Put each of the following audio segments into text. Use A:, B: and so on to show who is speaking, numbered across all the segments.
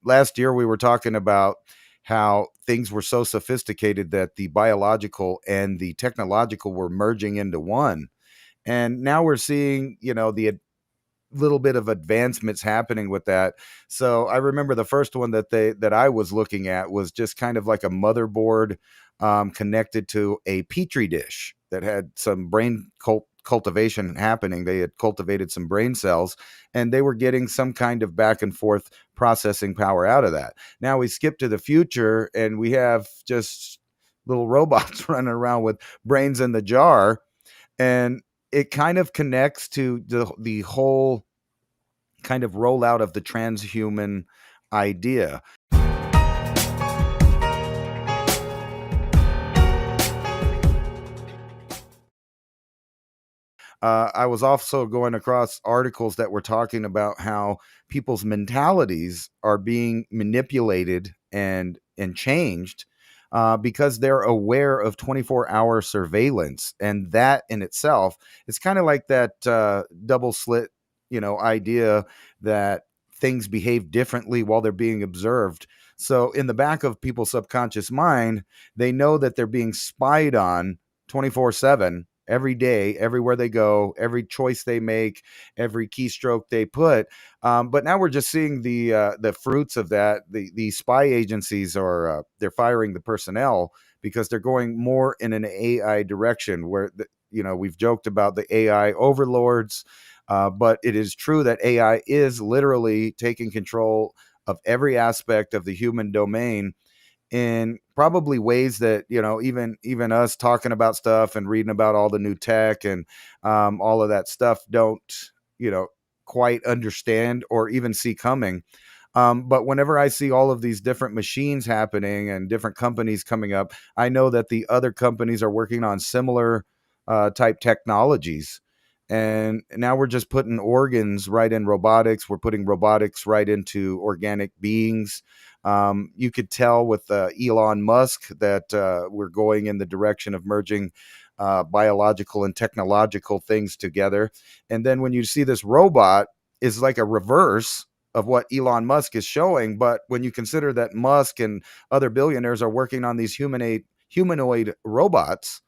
A: last year we were talking about how things were so sophisticated that the biological and the technological were merging into one. And now we're seeing, the little bit of advancements happening with that. So I remember the first one that I was looking at was just kind of like a motherboard connected to a petri dish that had some cultivation happening. They had cultivated some brain cells, and they were getting some kind of back and forth processing power out of that. Now we skip to the future, and we have just little robots running around with brains in the jar, and it kind of connects to the whole kind of rollout of the transhuman idea. I was also going across articles that were talking about how people's mentalities are being manipulated and changed because they're aware of 24-hour surveillance, and that in itself is kind of like that double slit, idea that things behave differently while they're being observed. So in the back of people's subconscious mind, they know that they're being spied on 24/7 every day, everywhere they go, every choice they make, every keystroke they put. But now we're just seeing the fruits of that. The spy agencies are they're firing the personnel because they're going more in an AI direction. Where we've joked about the AI overlords, but it is true that AI is literally taking control of every aspect of the human domain in probably ways that even us talking about stuff and reading about all the new tech and all of that stuff don't you know quite understand or even see coming. But whenever I see all of these different machines happening and different companies coming up, I know that the other companies are working on similar type technologies. And now we're just putting organs right in robotics. We're putting robotics right into organic beings. You could tell with Elon Musk that we're going in the direction of merging biological and technological things together. And then when you see this robot is like a reverse of what Elon Musk is showing. But when you consider that Musk and other billionaires are working on these humanoid robots,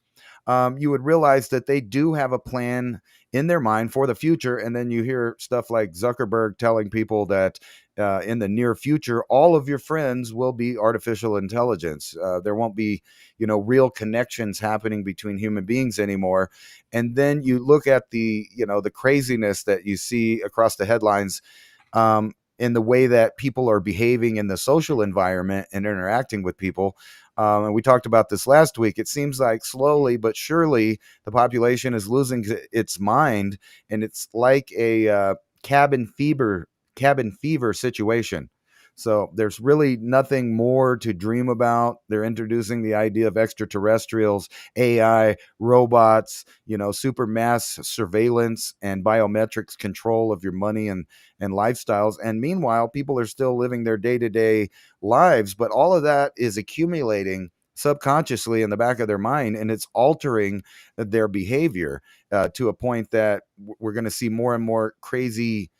A: you would realize that they do have a plan in their mind for the future. And then you hear stuff like Zuckerberg telling people that in the near future, all of your friends will be artificial intelligence. There won't be, real connections happening between human beings anymore. And then you look at the craziness that you see across the headlines in the way that people are behaving in the social environment and interacting with people. And we talked about this last week. It seems like slowly but surely the population is losing its mind, and it's like a cabin fever situation. So there's really nothing more to dream about. They're introducing the idea of extraterrestrials, AI, robots, super mass surveillance and biometrics control of your money and lifestyles. And meanwhile, people are still living their day-to-day lives, but all of that is accumulating subconsciously in the back of their mind, and it's altering their behavior to a point that we're going to see more and more crazy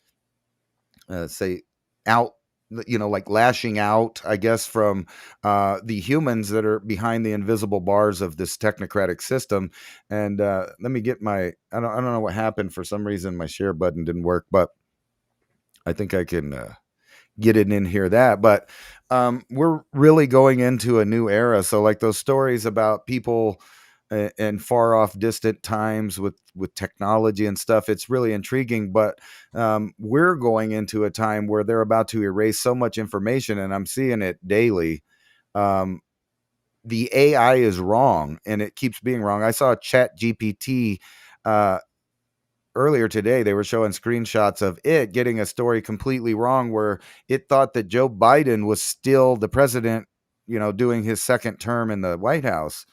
A: say out, like lashing out, I guess, from the humans that are behind the invisible bars of this technocratic system. And let me get I don't know what happened. For some reason my share button didn't work, but I think I can get it in here. But we're really going into a new era. So like those stories about people and far off distant times with technology and stuff, it's really intriguing. But we're going into a time where they're about to erase so much information, and I'm seeing it daily. um, the AI is wrong, and it keeps being wrong. I saw Chat GPT earlier today. They were showing screenshots of it getting a story completely wrong, where it thought that Joe Biden was still the president, doing his second term in the White House.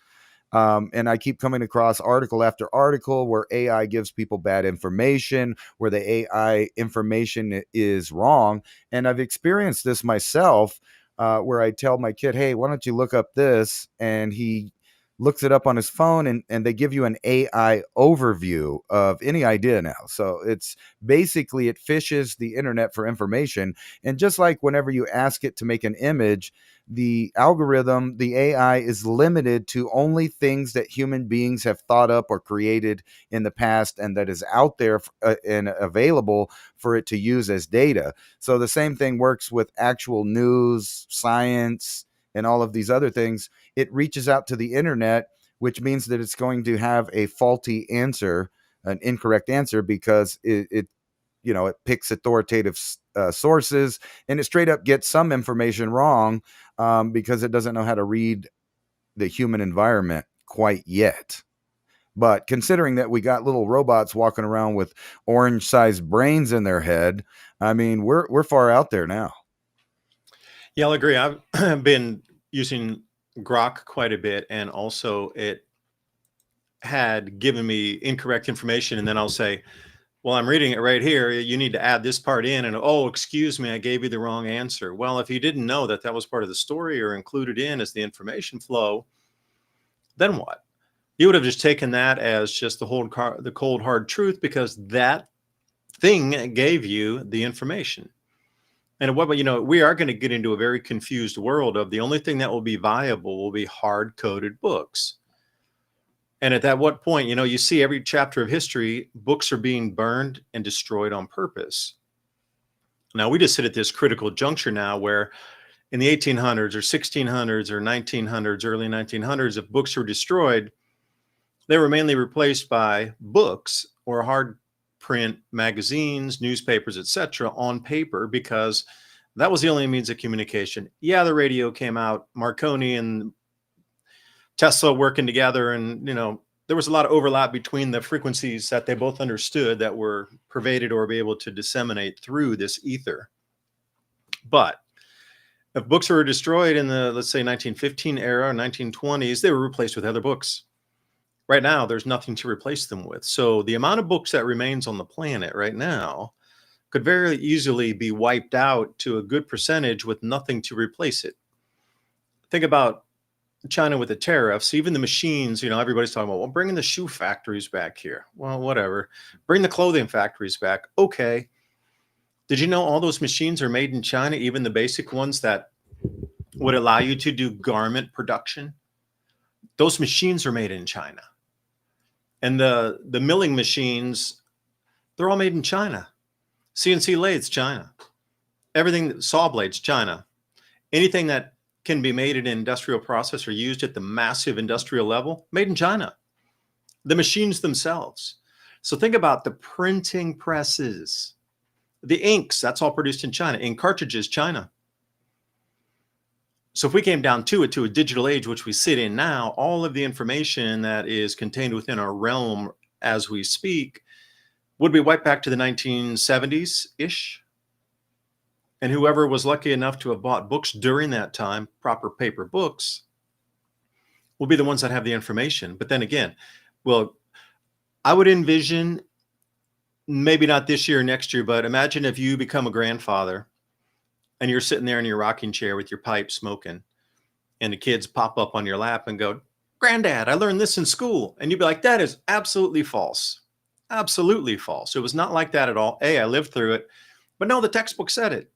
A: And I keep coming across article after article where AI gives people bad information, where the AI information is wrong. And I've experienced this myself, where I tell my kid, hey, why don't you look up this? And he looks it up on his phone, and they give you an AI overview of any idea now. So it's basically, it fishes the internet for information. And just like whenever you ask it to make an image, the algorithm, the AI, is limited to only things that human beings have thought up or created in the past, and that is out there and available for it to use as data. So the same thing works with actual news, science, and all of these other things. It reaches out to the internet, which means that it's going to have a faulty answer, an incorrect answer, because it it picks authoritative sources, and it straight up gets some information wrong, because it doesn't know how to read the human environment quite yet. But considering that we got little robots walking around with orange-sized brains in their head, I mean, we're far out there now.
B: Yeah, I'll agree. I've been using Grok quite a bit, and also it had given me incorrect information, and then I'll say, well, I'm reading it right here. You need to add this part in. And, oh, excuse me, I gave you the wrong answer. Well, if you didn't know that that was part of the story or included in as the information flow, then what? You would have just taken that as just the cold, hard truth, because that thing gave you the information. And what, we are going to get into a very confused world of the only thing that will be viable will be hard-coded books. And at that what point, you see every chapter of history, books are being burned and destroyed on purpose. Now, we just sit at this critical juncture now where in the 1800s or 1600s or 1900s, early 1900s, if books were destroyed, they were mainly replaced by books or hard print magazines, newspapers, etc., on paper, because that was the only means of communication. Yeah, the radio came out, Marconi and Tesla working together, and there was a lot of overlap between the frequencies that they both understood that were pervaded or be able to disseminate through this ether. But if books were destroyed in the, let's say, 1915 era, 1920s, they were replaced with other books. Right now, there's nothing to replace them with. So the amount of books that remains on the planet right now could very easily be wiped out to a good percentage with nothing to replace it. Think about China with the tariffs, even the machines, everybody's talking about, well, bringing the shoe factories back here. Well, whatever. Bring the clothing factories back. Okay. Did you know all those machines are made in China, even the basic ones that would allow you to do garment production? Those machines are made in China. And the milling machines, they're all made in China. CNC lathes, China. Everything, saw blades, China. Anything that can be made in an industrial process or used at the massive industrial level, made in China. The machines themselves. So think about the printing presses, the inks, that's all produced in China. Ink cartridges, China. So if we came down to it, to a digital age, which we sit in now, all of the information that is contained within our realm as we speak would be wiped back to the 1970s-ish. And whoever was lucky enough to have bought books during that time, proper paper books, will be the ones that have the information. But then again, well, I would envision, maybe not this year or next year, but imagine if you become a grandfather and you're sitting there in your rocking chair with your pipe smoking, and the kids pop up on your lap and go, "Granddad, I learned this in school." And you'd be like, "That is absolutely false. Absolutely false. It was not like that at all. I lived through it. But no, the textbook said it.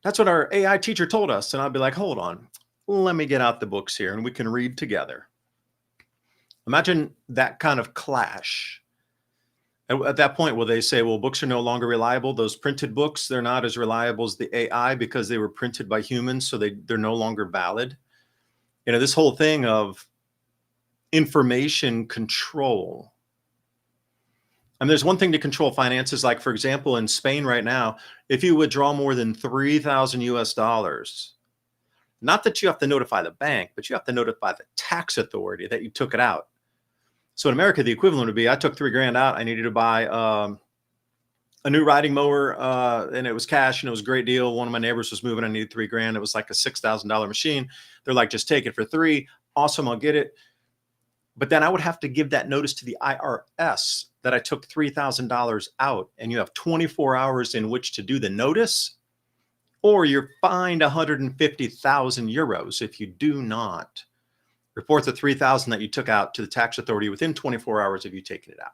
B: That's what our AI teacher told us." And I'd be like, hold on, let me get out the books here and we can read together. Imagine that kind of clash. At that point, will they say, well, books are no longer reliable? Those printed books, they're not as reliable as the AI because they were printed by humans, so they're no longer valid. This whole thing of information control. And there's one thing to control finances. Like, for example, in Spain right now, if you withdraw more than 3,000 US dollars, not that you have to notify the bank, but you have to notify the tax authority that you took it out. So in America, the equivalent would be, I took $3,000 out. I needed to buy a new riding mower, and it was cash, and it was a great deal. One of my neighbors was moving. I needed $3,000. It was like a $6,000 machine. They're like, just take it for $3,000. Awesome, I'll get it. But then I would have to give that notice to the IRS that I took $3,000 out, and you have 24 hours in which to do the notice, or you're fined 150,000 euros if you do not Report the $3,000 that you took out to the tax authority within 24 hours of you taking it out.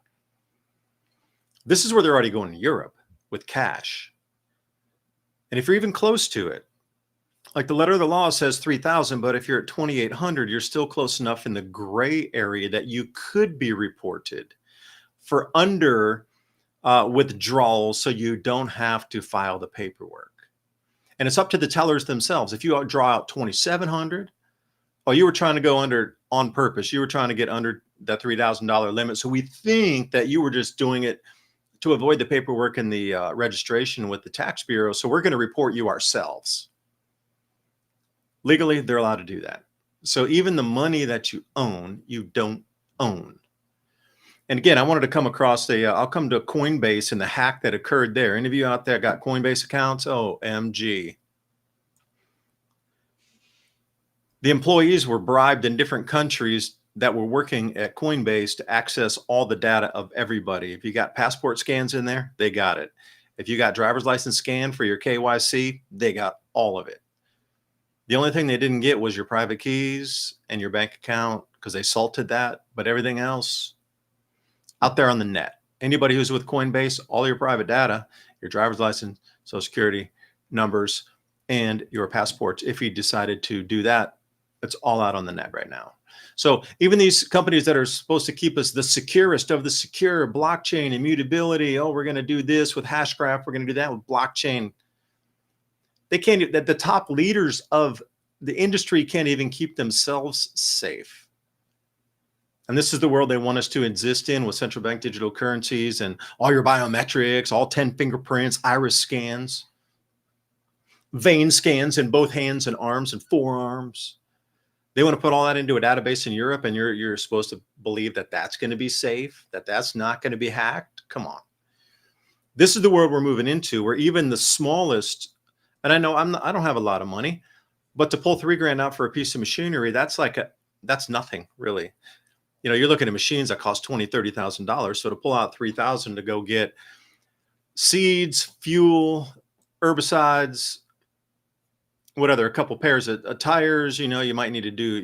B: This is where they're already going to Europe with cash. And if you're even close to it, like the letter of the law says 3,000, but if you're at 2,800, you're still close enough in the gray area that you could be reported for under withdrawals, so you don't have to file the paperwork. And it's up to the tellers themselves. If you draw out 2,700, oh, you were trying to go under on purpose. You were trying to get under that $3,000 limit. So we think that you were just doing it to avoid the paperwork and the registration with the tax bureau. So we're going to report you ourselves. Legally, they're allowed to do that. So even the money that you own, you don't own. And again, I wanted to come across I'll come to Coinbase and the hack that occurred there. Any of you out there got Coinbase accounts? OMG. The employees were bribed in different countries that were working at Coinbase to access all the data of everybody. If you got passport scans in there, they got it. If you got driver's license scan for your KYC, they got all of it. The only thing they didn't get was your private keys and your bank account, because they salted that, but everything else out there on the net. Anybody who's with Coinbase, all your private data, your driver's license, social security numbers, and your passports, if you decided to do that, it's all out on the net right now. So even these companies that are supposed to keep us the securest of the secure, blockchain, immutability, oh, we're going to do this with Hashgraph, we're going to do that with blockchain. They can't, the top leaders of the industry can't even keep themselves safe. And this is the world they want us to exist in, with central bank digital currencies and all your biometrics, all 10 fingerprints, iris scans, vein scans in both hands and arms and forearms. They want to put all that into a database in Europe, and you're supposed to believe that that's going to be safe, that that's not going to be hacked. Come on. This is the world we're moving into, where even the smallest, and I know I don't have a lot of money, but to pull $3,000 out for a piece of machinery, that's nothing really. You know, you're looking at machines that cost $20,000, $30,000. So to pull out $3,000 to go get seeds, fuel, herbicides, what other, a couple pairs of tires, you know, you might need to do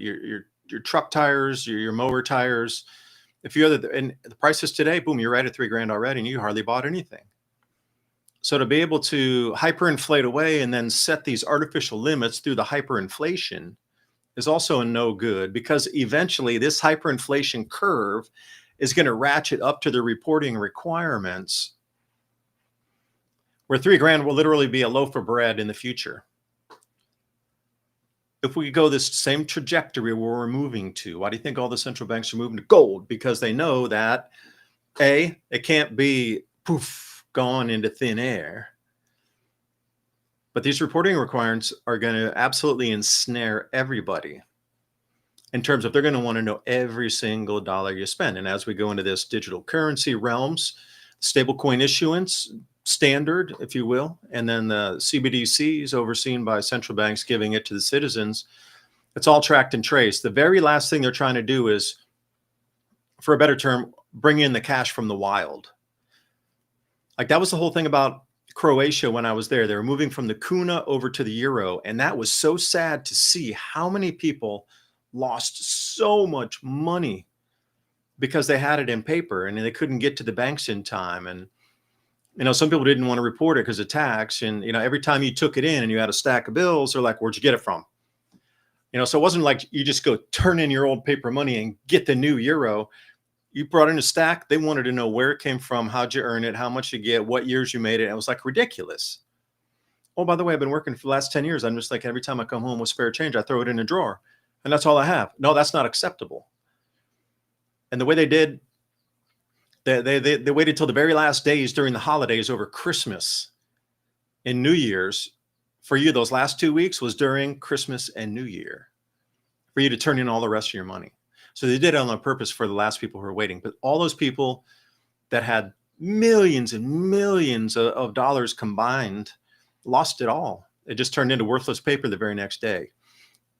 B: your truck tires, your mower tires, a few other, and the prices today, boom, you're right at $3,000 already, and you hardly bought anything. So to be able to hyperinflate away and then set these artificial limits through the hyperinflation is also a no good, because eventually this hyperinflation curve is going to ratchet up to the reporting requirements, where $3,000 will literally be a loaf of bread in the future. If we go this same trajectory where we're moving to, why do you think all the central banks are moving to gold? Because they know that it can't be poof, gone into thin air. But these reporting requirements are going to absolutely ensnare everybody in terms of they're going to want to know every single dollar you spend. And as we go into this digital currency realms, stablecoin issuance standard, if you will, and then the CBDCs overseen by central banks giving it to the citizens, it's all tracked and traced. The very last thing they're trying to do is, for a better term, bring in the cash from the wild. Like that was the whole thing about Croatia when I was there. They were moving from the kuna over to the euro, and that was so sad to see how many people lost so much money because they had it in paper and they couldn't get to the banks in time. And you know, some people didn't want to report it because of tax, and you know, every time you took it in and you had a stack of bills, they're like, where'd you get it from? You know, so it wasn't like you just go turn in your old paper money and get the new euro. You brought in a stack. They wanted to know where it came from, how'd you earn it, how much you get, what years you made it. It was like ridiculous. Oh, by the way, I've been working for the last 10 years. I'm just like, every time I come home with spare change, I throw it in a drawer, and that's all I have. No, that's not acceptable. And the way they did, they waited till the very last days during the holidays over Christmas and New Year's. For you, those last 2 weeks was during Christmas and New Year for you to turn in all the rest of your money. So they did it on purpose for the last people who were waiting. But all those people that had millions and millions of dollars combined lost it all. It just turned into worthless paper the very next day.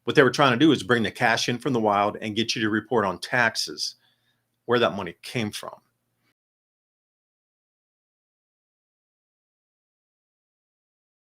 B: What they were trying to do is bring the cash in from the wild and get you to report on taxes where that money came from.